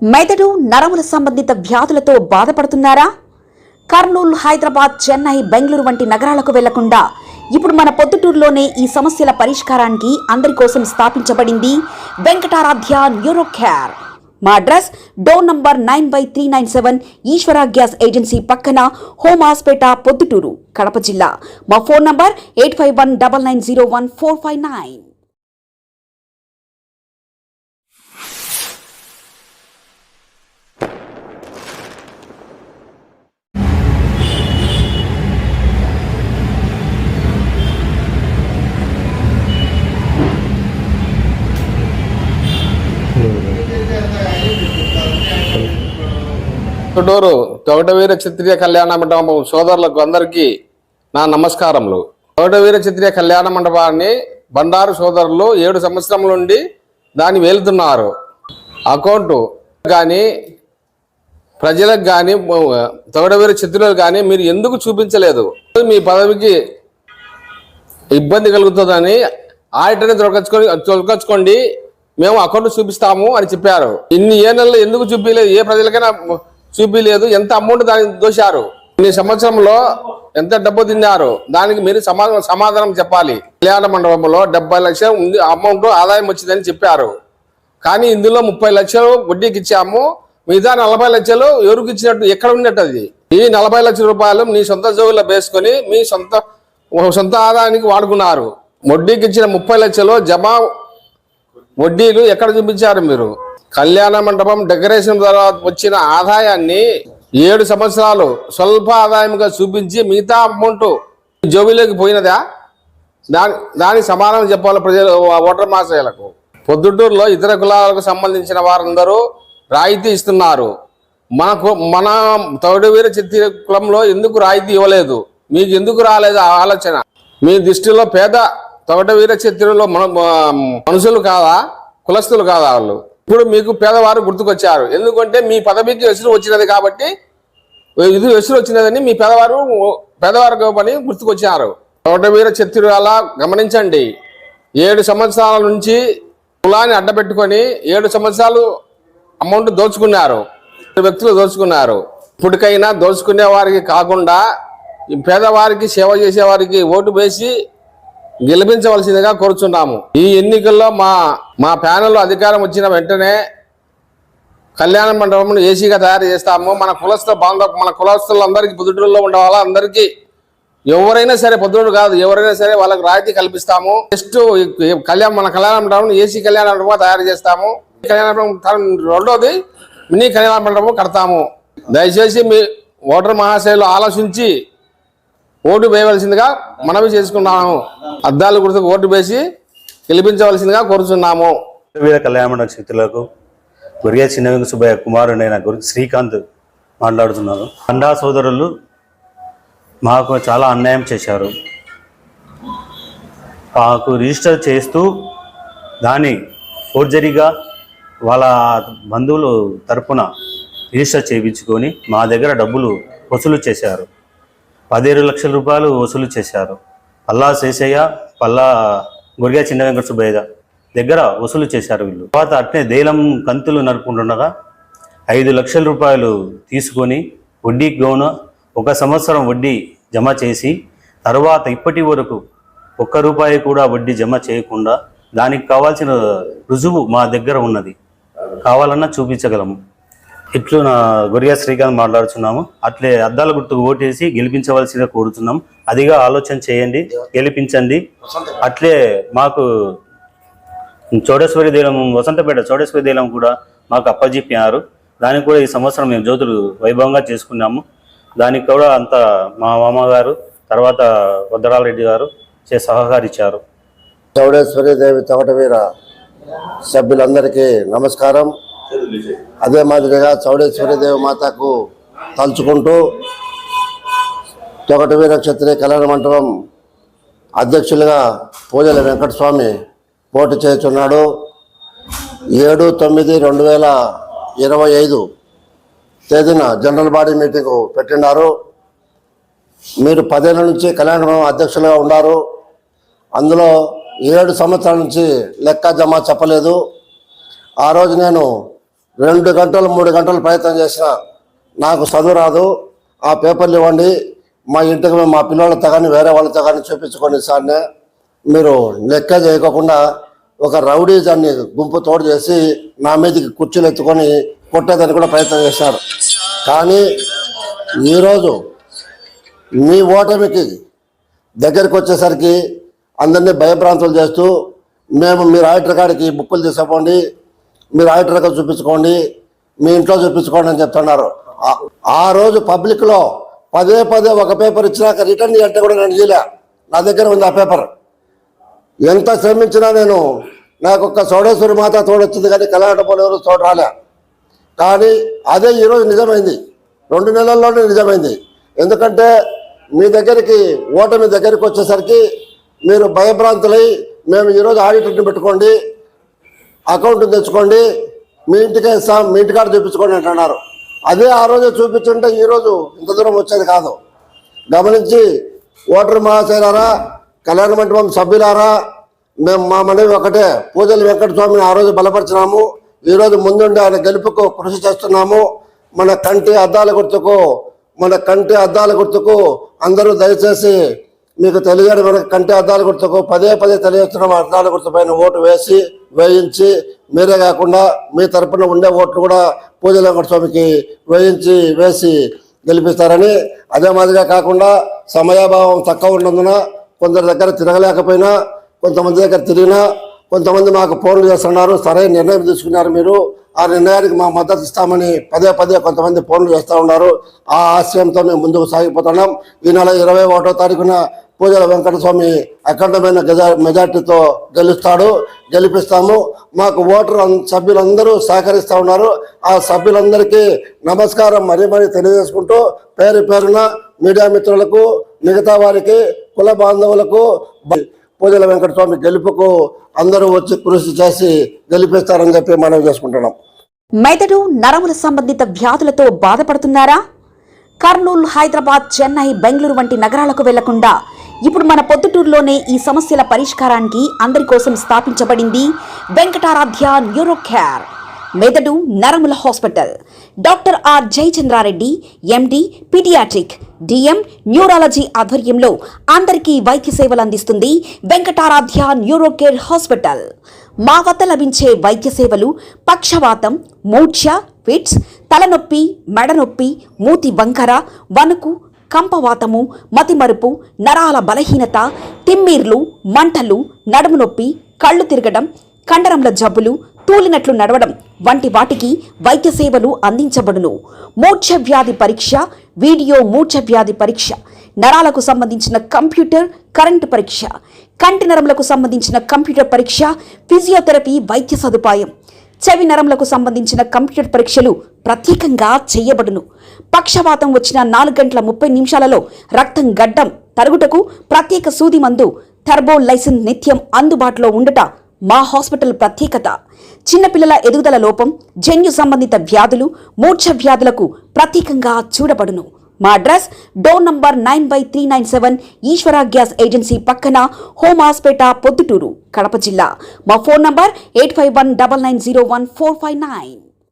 మెదడు నరముల సంబంధిత వ్యాధులతో బాధపడుతున్నారా? కర్నూలు, హైదరాబాద్, చెన్నై, బెంగళూరు వంటి నగరాలకు వెళ్లకుండా ఇప్పుడు మన పొద్దుటూరులోనే ఈ సమస్యల పరిష్కారానికి అందరి కోసం స్థాపించబడింది వెంకటారాధ్య న్యూరో కేర్. మా అడ్రస్ డోర్ నంబర్ 9/397 ఈశ్వర గ్యాస్ ఏజెన్సీ పక్కన, హోమ్ హాస్పేట, పొద్దుటూరు, కడప జిల్లా. మా ఫోన్ నంబర్ 8519901459. పొద్దుటూరు తొగటవీర క్షత్రియ కళ్యాణ మండపం సోదరులకు అందరికీ నా నమస్కారములు. తొగటవీర క్షత్రియ కళ్యాణ మండపాన్ని బండారు సోదరులు 7 సంవత్సరముల నుండి దాన్ని వెళ్తున్నారు. అకౌంట్ కానీ ప్రజలకు కానీ తొగటవీర క్షత్రియులకు కానీ మీరు ఎందుకు చూపించలేదు? మీ పదవికి ఇబ్బంది కలుగుతుందని ఆడిటర్ని తొలగించుకోండి, మేము అకౌంట్ చూపిస్తాము అని చెప్పారు. ఇన్ని ఏళ్ళలో ఎందుకు చూపించలేదు? ఏ ప్రజలకైనా చూపించలేదు. ఎంత అమౌంట్ దానికి దోశారు? ఇన్ని సంవత్సరంలో ఎంత డబ్బు తిన్నారు? దానికి మీరు సమాధానం చెప్పాలి. కళ్యాణ మండపంలో 70 లక్షలు ఉంది అమౌంట్ ఆదాయం వచ్చిందని చెప్పారు. కానీ ఇందులో 30 లక్షలు వడ్డీకి ఇచ్చాము, మిగతా 40 లక్షలు ఎవరికి ఇచ్చినట్టు ఎక్కడ ఉన్నట్టు? అది ఈ 40 లక్షల రూపాయలు మీ సొంత జోబులో వేసుకొని మీ సొంత ఆదాయానికి వాడుకున్నారు. వడ్డీకి ఇచ్చిన 30 లక్షలు జమా వడ్డీలు ఎక్కడ చూపించారు మీరు? కళ్యాణ మండపం డెకరేషన్ ద్వారా వచ్చిన ఆదాయాన్ని 7 సంవత్సరాలు స్వల్ప ఆదాయంగా చూపించి మిగతా అమౌంట్ జోబీలోకి పోయినదా? దానికి సమాధానం చెప్పాలి ప్రజలు, ఓటర్ మహాశయులకు. పొద్దుటూరులో ఇతర కులాలకు సంబంధించిన వారందరూ రాయితీ ఇస్తున్నారు. మన తొగటవీర క్షత్రియ కులంలో ఎందుకు రాయితీ ఇవ్వలేదు? మీకు ఎందుకు రాలేదు ఆలోచన? మీ దృష్టిలో పేద తొగటవీర క్షత్రియులు మనుషులు కాదా, కులస్తులు కాదా వాళ్ళు? ఇప్పుడు మీకు పేదవారు గుర్తుకొచ్చారు. ఎందుకంటే మీ పదవికి వెసురు వచ్చినది కాబట్టి, ఇది వెసురు వచ్చినదని మీ పేదవారు పని గుర్తుకొచ్చారు. తొగటవీర క్షత్రియుల గమనించండి. 7 సంవత్సరాల నుంచి కులాన్ని అడ్డపెట్టుకొని 7 సంవత్సరాలు అమౌంట్ దోచుకున్నారు, వ్యక్తులు దోచుకున్నారు. ఇప్పటికైనా దోచుకునే వారికి కాకుండా ఈ పేదవారికి సేవ చేసేవారికి ఓటు వేసి గెలిపించవలసిందిగా కోరుచున్నాము. ఈ ఎన్నికల్లో మా ప్యానెల్ అధికారం వచ్చిన వెంటనే కళ్యాణ మండపం ఏసీగా తయారు చేస్తాము. మన కులస్తులందరికీ పొద్దుటూరులో ఉండే వాళ్ళందరికీ ఎవరైనా సరే, పొద్దుటూరు కాదు ఎవరైనా సరే వాళ్ళకి రాయితీ కల్పిస్తాము. నెక్స్ట్ మన కళ్యాణ మండపం ఏసీ కళ్యాణ మండపం తయారు చేస్తాము. కళ్యాణ మండపం రెండోది మినీ కళ్యాణ మండపం కడతాము. దయచేసి మీ ఓటర్ మహాశయులు ఆలోచించి ఓటు వేయవలసిందిగా మనవి చేసుకున్నాము. అద్దాల గుర్తుకు ఓటు వేసి గెలిపించవలసిందిగా కోరుచున్నాము. వీర కళ్యాణ మండప క్షత్రులకు గురిగా చిన్న వెంకట సుబ్బయ్య కుమారుడైన శ్రీకాంత్ మాట్లాడుతున్నారు. అండా సోదరులు మాకు చాలా అన్యాయం చేశారు. మాకు రిజిస్టర్ చేస్తూ దాన్ని ఫోర్జరీగా వాళ్ళ బంధువులు తరపున రిజిస్టర్ చేయించుకొని మా దగ్గర డబ్బులు వసూలు చేశారు. 17 లక్షల రూపాయలు వసూలు చేశారు. పల్లా శేషయ్య, పల్లా గురిగా చిన్న వెంకట సుబ్బయ్య దగ్గర వసూలు చేశారు వీళ్ళు. తర్వాత అట్నే దేలం కంతులు నడుపుకుంటుండగా 5 లక్షల రూపాయలు తీసుకొని వడ్డీకి గౌన 1 సంవత్సరం వడ్డీ జమ చేసి, తర్వాత ఇప్పటి వరకు 1 రూపాయి కూడా వడ్డీ జమ చేయకుండా దానికి కావాల్సిన రుజువు మా దగ్గర ఉన్నది, కావాలన్నా చూపించగలము. ఇట్లు నా గురిగా శ్రీకాంత్ మాట్లాడుతున్నాము. అట్లే అద్దాల గుర్తుకు ఓటేసి గెలిపించవలసిందిగా కోరుతున్నాం. అదిగా ఆలోచన చేయండి, గెలిపించండి. అట్లే మాకు చౌడేశ్వరి దేలం, వసంతపేట చౌడేశ్వరి దేలం కూడా మాకు అప్పజెప్పారు. దానికి కూడా ఈ సంవత్సరం మేము జ్యోతులు వైభవంగా చేసుకున్నాము. దానికి కూడా అంతా మా మామగారు, తర్వాత వద్దరాలరెడ్డి గారు సహకరించారు. చౌడేశ్వరి దేవి తొగటవీర సభ్యులందరికీ నమస్కారం. అదే మాదిరిగా చౌడేశ్వరి దేవి మాతకు తలుచుకుంటూ తొగటవీర క్షత్రియ కళ్యాణ మండపం అధ్యక్షులుగా పూజల వెంకటస్వామి పోటీ చేస్తున్నాడు. 7/9/2025 తేదీన జనరల్ బాడీ మీటింగు పెట్టినారు. మీరు 10 ఏళ్ళ నుంచి కళ్యాణ మండపం అధ్యక్షులుగా ఉన్నారు. అందులో 7 సంవత్సరాల నుంచి లెక్క జమ చెప్పలేదు. ఆ రోజు నేను 2 గంటలు 3 గంటలు ప్రయత్నం చేసిన నాకు చదువు రాదు, ఆ పేపర్లు ఇవ్వండి, మా ఇంటికి మేము మా పిల్లలతో కానీ వేరే వాళ్ళతో కానీ చూపించుకొని సార్నే మీరు లెక్క చేయకోకుండా ఒక రౌడీజాన్ని గుంపు తోడు చేసి నా మీదకి కుర్చీలు ఎత్తుకొని కొట్టేదని కూడా ప్రయత్నం చేశారు. కానీ ఈరోజు మీ ఓటమికి దగ్గరికి వచ్చేసరికి అందరినీ భయభ్రాంతులు చేస్తూ మేము మీరు ఆడిటర్ కాడికి బుక్కులు తీసుకోండి, మీరు ఆడిటర్ కార్డు చూపించుకోండి, మీ ఇంట్లో చూపించుకోండి అని చెప్తున్నారు. ఆ రోజు పబ్లిక్లో పదే ఒక పేపర్ ఇచ్చినాక రిటర్న్ అంటే కూడా నేను చేయలే, నా దగ్గర ఉంది ఆ పేపర్. ఎంత శ్రమించినా నేను నాకు ఒక్క సోడేశ్వరి మాత తోడొచ్చింది కానీ కళ్యాణ పోలు ఎవరు తోడు రాలే. కానీ అదే ఈరోజు నిజమైంది, 2 నెలల్లోనే నిజమైంది. ఎందుకంటే మీ దగ్గరికి ఓటమి దగ్గరికి వచ్చేసరికి మీరు భయభ్రాంతులై మేము ఈరోజు ఆడిటర్ని పెట్టుకోండి, అకౌంట్ తెచ్చుకోండి, మీ ఇంటికే ఇస్తాం, మీ ఇంటికాడ చూపించుకోండి అంటున్నారు. అదే ఆ రోజే చూపించుంటే ఈరోజు ఇంత దూరం వచ్చేది కాదు. గమనించి ఓటర్ మహాశైలారా, కళ్యాణ మండపం సభ్యులారా, మేము మా మనవి ఒకటే, పూజలు వెంకట స్వామిని ఆ రోజు బలపరిచినాము, ఈరోజు ముందుండి ఆయన గెలుపుకు కృషి చేస్తున్నాము. మన కంటి అద్దాల గుర్తుకు అందరూ దయచేసి మీకు తెలియని మన కంటి అద్దాల గుర్తుకు పదే తెలియజేస్తున్నాం. అద్దాల గుర్తు పైన ఓటు వేయించి మీరే కాకుండా మీ తరపున ఉండే ఓట్లు కూడా పూజల వెంకట స్వామికి వేసి గెలిపిస్తారని. అదే మాదిరిగా కాకుండా సమయాభావం తక్కువ ఉన్నందున కొందరి దగ్గర తిరగలేకపోయినా, కొంతమంది దగ్గర తిరిగినా, కొంతమంది మాకు ఫోన్లు చేస్తున్నారు, సరైన నిర్ణయం తీసుకున్నారు, మీరు ఆ నిర్ణయానికి మా మద్దతు ఇస్తామని పదే కొంతమంది ఫోన్లు చేస్తూ ఉన్నారు. ఆ ఆశయంతో మేము ముందుకు సాగిపోతున్నాం. ఈ నెల 21వ తారీఖున పూజల వెంకటస్వామి అఖండమైన మెజార్టీతో గెలిపిస్తాము. మాకు ఓటర్ సభ్యులందరూ సహకరిస్తూ ఉన్నారు. ఆ సభ్యులందరికీ నమస్కారం మరీ తెలియజేసుకుంటూ పేరున మీడియా మిత్రులకు, మిగతా వారికి, కుల బాంధవులకు పూజల వెంకటస్వామి గెలుపుకు అందరూ వచ్చి కృషి చేసి గెలిపిస్తారని చెప్పి మనం చేసుకుంటున్నాం. మెదడు నరముల సంబంధిత వ్యాధులతో బాధపడుతున్నారా? కర్నూలు, హైదరాబాద్, చెన్నై, బెంగళూరు వంటి నగరాలకు వెళ్లకుండా ఇప్పుడు మన పొద్దుటూరులోనే ఈ సమస్యల పరిష్కారానికి అందరి కోసం స్థాపించబడింది వెంకటారాధ్య న్యూరో కేర్ మెదడు నరముల hospital. Doctor R Jayachandra Reddy, MD, pediatric, DM, neurology ఆధ్వర్యంలో అందరికీ వైద్య సేవలు అందిస్తుంది వెంకటారాధ్య న్యూరో కేర్ హాస్పిటల్. మా వద్ద లభించే వైద్య సేవలు పక్షవాతం, మూర్ఛ, ఫిట్స్, తలనొప్పి, మెడనొప్పి, మూతి వంకర, వణుకు, కంపవాతము, మతిమరుపు, నరాల బలహీనత, తిమ్మిర్లు, మంటలు, నడుము నొప్పి, కళ్ళు తిరగడం, కండరంల జబ్బులు, తూలినట్లు నడవడం వంటి వాటికి వైద్య సేవలు అందించబడును. మూర్ఛ వ్యాధి పరీక్ష, వీడియో మూర్ఛ వ్యాధి పరీక్ష, నరాలకు సంబంధించిన కంప్యూటర్ కరెంటు పరీక్ష, కంటి నరములకు సంబంధించిన కంప్యూటర్ పరీక్ష, ఫిజియోథెరపీ వైద్య సదుపాయం, చెవి నరములకు సంబంధించిన కంప్యూటర్ పరీక్షలు ప్రత్యేకంగా చేయబడును. పక్షవాతం వచ్చిన 4 గంటల 30 నిమిషాలలో రక్తం గడ్డం తరుగుటకు ప్రత్యేక సూది మందు థర్బోలైసిన్ నిత్యం అందుబాటులో ఉండుట మా హాస్పిటల్ ప్రత్యేకత. చిన్నపిల్లల ఎదుగుదల లోపం, జన్యు సంబంధిత వ్యాధులు, మూర్ఛ వ్యాధులకు ప్రత్యేకంగా చూడబడును. మా అడ్రస్ డోర్ నంబర్ 9/397 ఈశ్వర గ్యాస్ ఏజెన్సీ పక్కన, హోమాస్పేట, పొద్దుటూరు, కడప జిల్లా. మా ఫోన్ నంబర్ 8519901459.